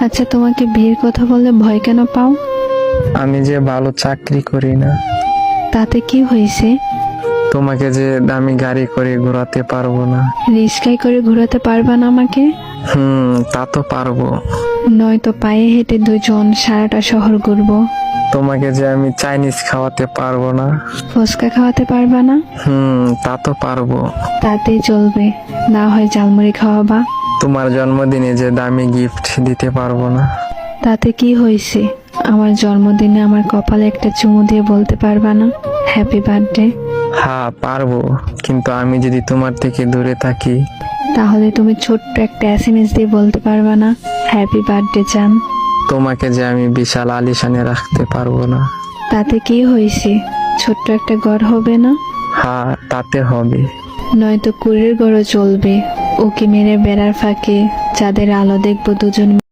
আচ্ছা, তোমাকে বিয়ের কথা বললে ভয় কেন পাও? আমি যে ভালো চাকরি করি না। তাতে কি হয়েছে? তোমাকে যে দামি গাড়ি করে ঘোরাতে পারবো না। রিস্কায় করে ঘোরাতে পারবা না আমাকে? তা তো পারবো। নয়তো পায়ে হেঁটে দুজন সারাটা শহর ঘুরবো। তোমাকে যে আমি চাইনিজ খাওয়াতে পারবো না। ফুচকা খাওয়াতে পারবা না? তা তো পারবো। তাতেই চলবে, না হয় ঝালমুড়ি খাওয়াবা। তোমার জন্মদিনে যে দামি গিফট দিতে পারবো না। তাতে কি হয়েছে? আমার জন্মদিনে আমার কপালে একটা চুমু দিয়ে বলতে পারবা না হ্যাপি বার্থডে? হ্যাঁ পারবো, কিন্তু আমি যদি তোমার থেকে দূরে থাকি। তাহলে তুমি ছোট্ট একটা এসএমএস দিয়ে বলতে পারবা না হ্যাপি বার্থডে চান? তোমাকে যে আমি বিশাল আলিশানে রাখতে পারবো না। তাতে কি হয়েছে? ছোট্ট একটা ঘর হবে না? হ্যাঁ তাতে হবে। নয়তো কুড়ের ঘরও চলবে, উকি মেরে বেড়ার ফাঁকে চাঁদের আলো দেখবো দুজন।